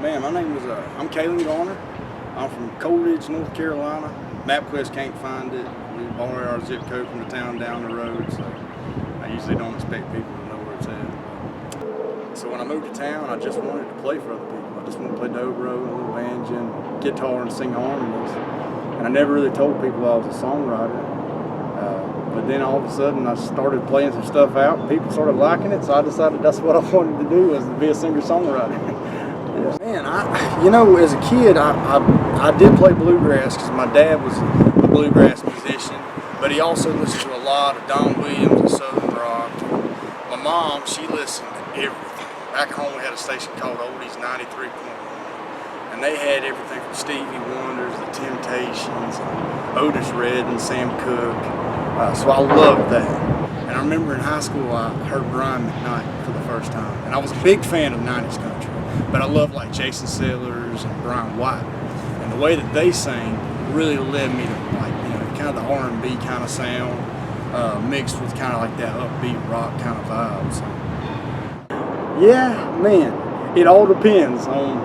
Man, my name is, I'm Caeland Garner. I'm from Coleridge, North Carolina. MapQuest can't find it. We borrow our zip code from the town down the road, so I usually don't expect people to know where it's at. So when I moved to town, I just wanted to play for other people. I just wanted to play dobro, a little banjo, and guitar, and sing harmonies. And I never really told people I was a songwriter. But then all of a sudden I started playing some stuff out and people started liking it, so I decided that's what I wanted to do, was to be a singer-songwriter. Yeah. Man, you know, as a kid I did play bluegrass because my dad was a bluegrass musician, but he also listened to a lot of Don Williams and Southern rock. My mom, she listened to everything. Back home we had a station called Oldies 93.1. And they had everything from Stevie Wonders, The Temptations, Otis Redding, Sam Cooke. So I loved that. And I remember in high school I heard Brian McKnight for the first time. And I was a big fan of 90s country. But I loved like Jason Sellers and Brian White. And the way that they sang really led me to like, you know, kind of the R&B kind of sound, mixed with kind of like that upbeat rock kind of vibe. So. Yeah, man, it all depends on,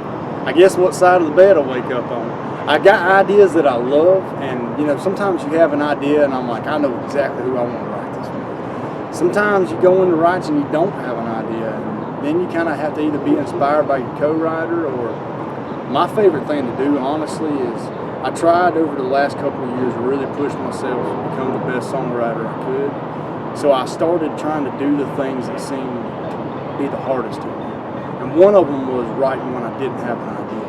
I guess, what side of the bed I wake up on. I got ideas that I love, and you know, sometimes you have an idea and I'm like, I know exactly who I want to write this with. Sometimes you go into writing and you don't have an idea, and then you kind of have to either be inspired by your co-writer, or my favorite thing to do, honestly, is I tried over the last couple of years to really push myself to become the best songwriter I could. So I started trying to do the things that seemed to be the hardest to me. And one of them was writing when I didn't have an idea.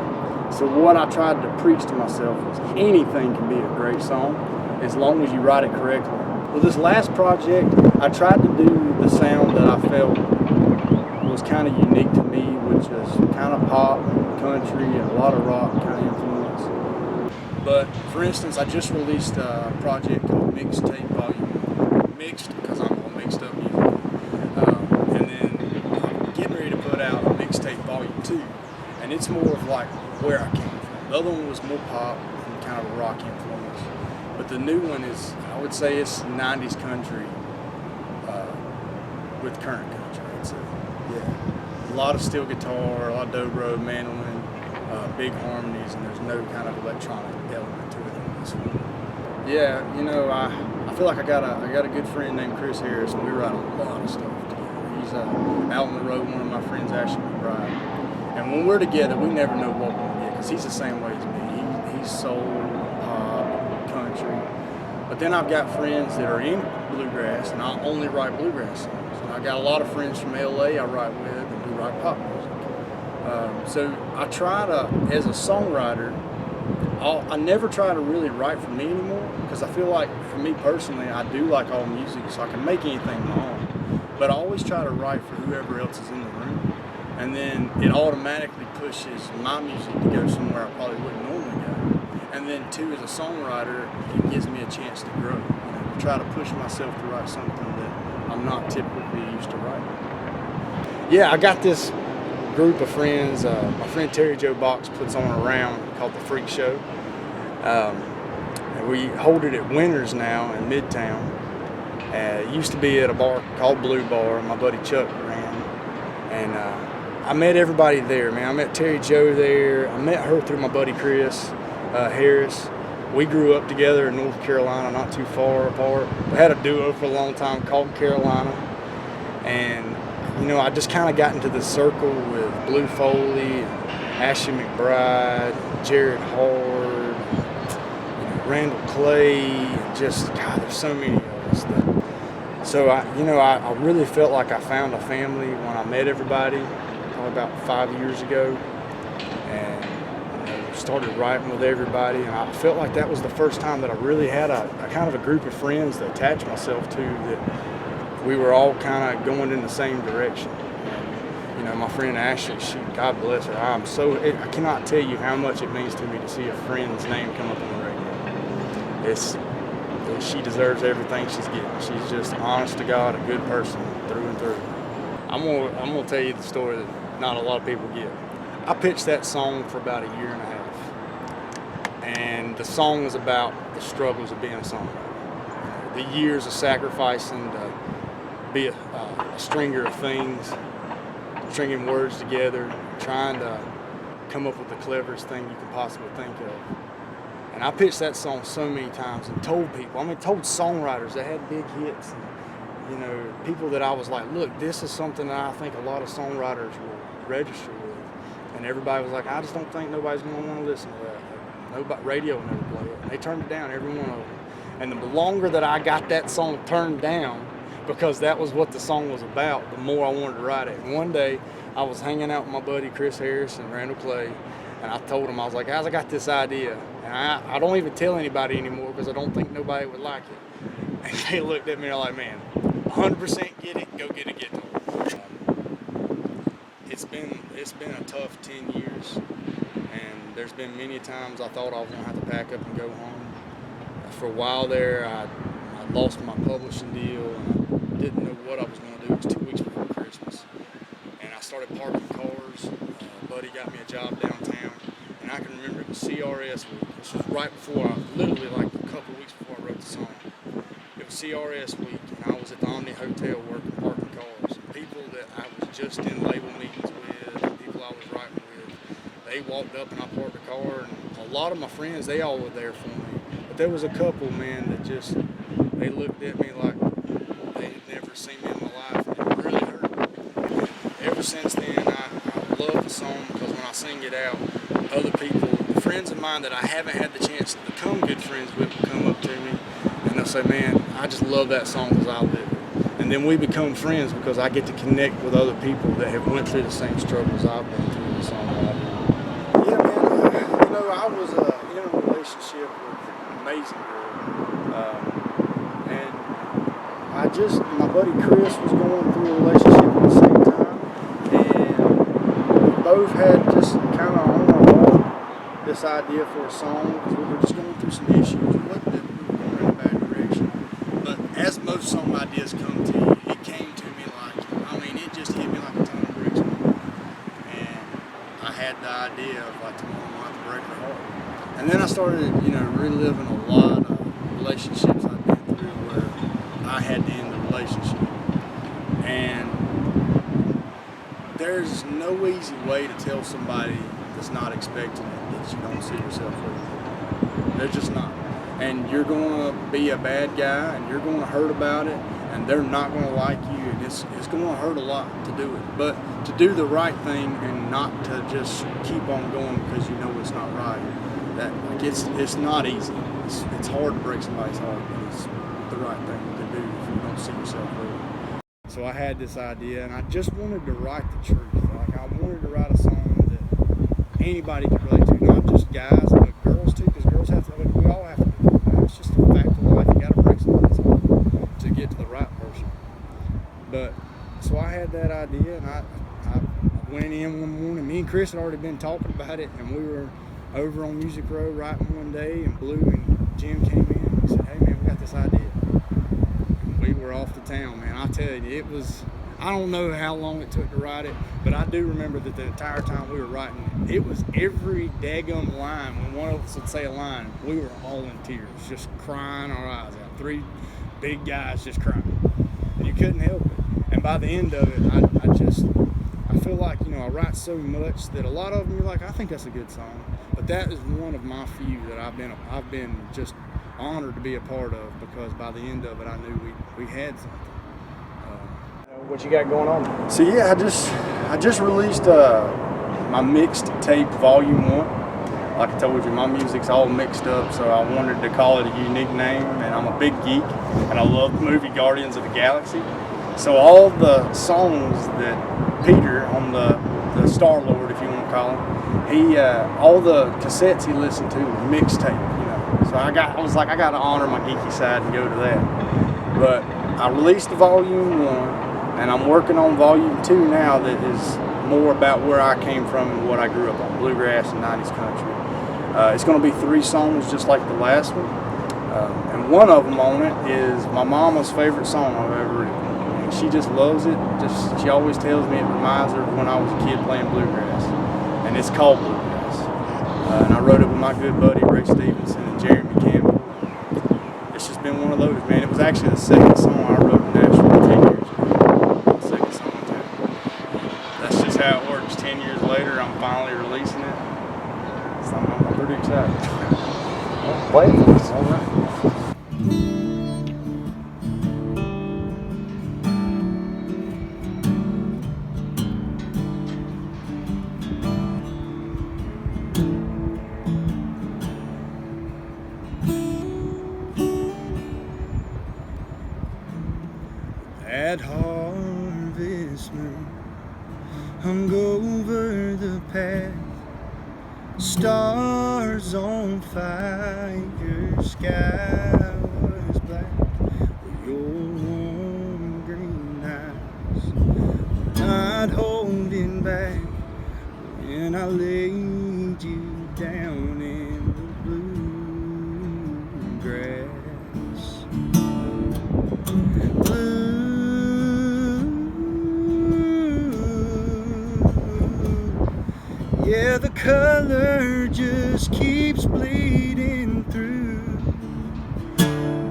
So what I tried to preach to myself was anything can be a great song as long as you write it correctly. With this last project, I tried to do the sound that I felt was kind of unique to me, which is kind of pop, country, and a lot of rock kind of influence. But for instance, I just released a project called Mixtape Volume. Mixed because I'm all mixed up music. And then I'm getting ready to put out a Mixtape Volume 2. And it's more of like where I came from. The other one was more pop and kind of a rock influence. But the new one is, I would say it's 90s country with current country, I'd say. Yeah. A lot of steel guitar, a lot of dobro, mandolin, big harmonies, and there's no kind of electronic element to it in this one. Yeah, you know, I feel like I got a good friend named Chris Harris, and we write a lot of stuff together. He's out on the road, one of my friends, Ashley McBride. And when we're together, we never know what we're going to get, because he's the same way as me. He's soul, pop, country. But then I've got friends that are in bluegrass, and I only write bluegrass songs. And I got a lot of friends from LA I write with, and we write pop music. So I try to, as a songwriter, I never try to really write for me anymore, because I feel like, for me personally, I do like all music, so I can make anything my own. But I always try to write for whoever else is in the room. And then it automatically pushes my music to go somewhere I probably wouldn't normally go. And then too, as a songwriter, it gives me a chance to grow. You know, to try to push myself to write something that I'm not typically used to writing. Yeah, I got this group of friends. My friend Terry Joe Box puts on a round called the Freak Show. And we hold it at Winters now in Midtown. It used to be at a bar called Blue Bar, my buddy Chuck ran. And I met everybody there, man. I met Terry Joe there. I met her through my buddy Chris Harris. We grew up together in North Carolina, not too far apart. We had a duo for a long time called Carolina. And, you know, I just kind of got into this circle with Blue Foley, Ashley McBride, Jared Hard, Randall Clay, and just, God, there's so many of us. So, I really felt like I found a family when I met everybody. About 5 years ago, and started writing with everybody, and I felt like that was the first time that I really had a kind of a group of friends to attach myself to, that we were all kind of going in the same direction. And, you know, my friend Ashley, God bless her, I cannot tell you how much it means to me to see a friend's name come up on the radio. She deserves everything she's getting. She's just honest to God, a good person through and through. I'm gonna tell you the story that not a lot of people get. I pitched that song for about a year and a half. And the song is about the struggles of being a songwriter. The years of sacrificing to be a stringer of things, stringing words together, trying to come up with the cleverest thing you can possibly think of. And I pitched that song so many times and told people, told songwriters that had big hits, and, people that I was like, look, this is something that I think a lot of songwriters will register with. And everybody was like, I just don't think nobody's going to want to listen to that. Nobody, radio will never play it. And they turned it down, every one of them. And the longer that I got that song turned down, because that was what the song was about, the more I wanted to write it. And one day, I was hanging out with my buddy Chris Harris and Randall Clay, and I told him, I was like, guys, I got this idea. And I don't even tell anybody anymore because I don't think nobody would like it. And they looked at me and they're like, man, 100% get it, go get a guitar. It's been a tough 10 years, and there's been many times I thought I was going to have to pack up and go home. For a while there, I lost my publishing deal, and I didn't know what I was going to do. It was 2 weeks before Christmas, and I started parking cars. A buddy got me a job downtown, and I can remember it was CRS week. This was right before, literally like a couple of weeks before I wrote the song. It was CRS week, and I was at the Omni Hotel working parking cars. And people that I was just in label meetings with, and people I was writing with, they walked up and I parked the car, and a lot of my friends, they all were there for me. But there was a couple, man, that just, they looked at me like they had never seen me in my life, and it really hurt. And ever since then, I love the song because when I sing it out, other people, friends of mine that I haven't had the chance to become good friends with, will come up to me and they'll say, man, I just love that song because I live it. And then we become friends because I get to connect with other people that have went through the same struggles I've been through in the song that I do. Yeah, man, I was in a relationship with an amazing girl. And my buddy Chris was going through a relationship at the same time. And we both had just kind of on our heart this idea for a song because we were just going through some issues. We were going in a bad direction. But as most song ideas come to you, it came to me it just hit me like a ton of bricks. And I had the idea of tomorrow I'm going to have to break her heart. And then I started, reliving a lot of relationships I've been through where I had to end the relationship. And there's no easy way to tell somebody that's not expecting it that you don't see yourself with them. They're just not. And you're going to be a bad guy, and you're going to hurt about it, and they're not going to like you, and it's going to hurt a lot to do it. But to do the right thing and not to just keep on going because you know it's not right, it's not easy. It's hard to break somebody's heart, but it's the right thing to do if you don't see yourself with it. So I had this idea, and I just wanted to write the truth. I wanted to write a song that anybody could relate to, not just guys, but girls too, because girls have to, we all have to do it. It's just a fact of life. You got to break somebody's heart to get to the right person. But, so I had that idea, and I went in one morning. Me and Chris had already been talking about it, and we were over on Music Row writing one day, and Blue and Jim came in and we said, hey man, we got this idea. And we were off to town, man. I tell you, it was, I don't know how long it took to write it, but I do remember that the entire time we were writing it, it was every daggum line. When one of us would say a line, we were all in tears, just crying our eyes out. 3 big guys just crying. And you couldn't help it. And by the end of it, I feel like, I write so much that a lot of them, you're like, I think that's a good song. But that is one of my few that I've been just honored to be a part of, because by the end of it, I knew we had something. What you got going on? So yeah, I just released my mixtape Volume 1. Like I told you, my music's all mixed up, so I wanted to call it a unique name. And I'm a big geek, and I love the movie Guardians of the Galaxy. So all the songs that Peter, on the Star-Lord, if you want to call him, all the cassettes he listened to were mixtape. So I was like, I got to honor my geeky side and go to that. But I released the Volume 1. And I'm working on Volume 2 now that is more about where I came from and what I grew up on, bluegrass and 90s country. It's going to be 3 songs just like the last one. And one of them on it is my mama's favorite song I've ever written. And she just loves it. She always tells me it reminds her of when I was a kid playing bluegrass. And it's called Bluegrass. And I wrote it with my good buddy Ray Stevenson and Jeremy Campbell. It's just been one of those, man. It was actually the second song I wrote in Nashville 10 years ago. How it works. 10 years later, year I'm finally releasing it. So I'm pretty excited. Well, play it for us. All right. At harvest moon, hung over the path, stars on fire, sky was black with your warm green eyes, not holding back when I laid you down in the blue grass. Yeah, the color just keeps bleeding through.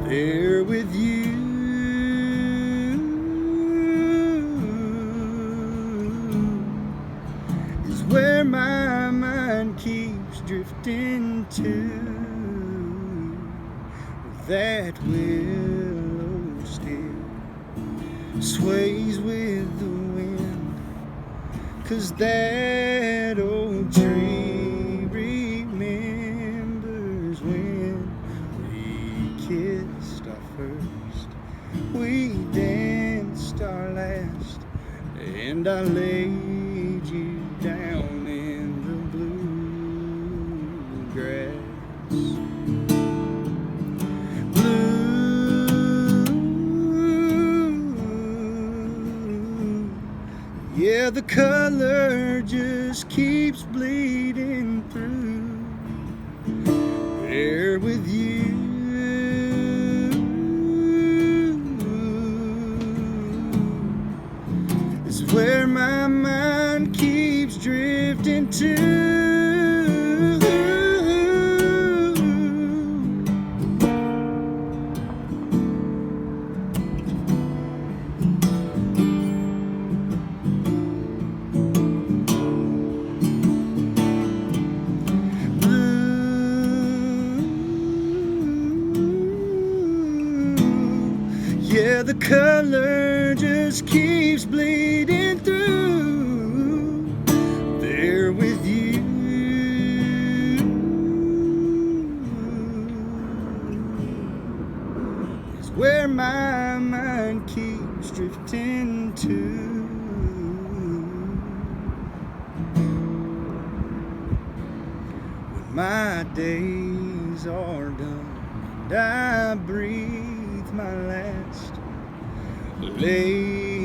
There with you is where my mind keeps drifting to. That willow still sways with the wind, 'cause that old tree remembers when we kissed our first, we danced our last, and I laid you down in the blue grass. Yeah, the color just keeps bleeding through. There with you is where my mind keeps drifting to. Yeah, the color just keeps bleeding through. There with you is where my mind keeps drifting to. When my days are done and I breathe my last, lay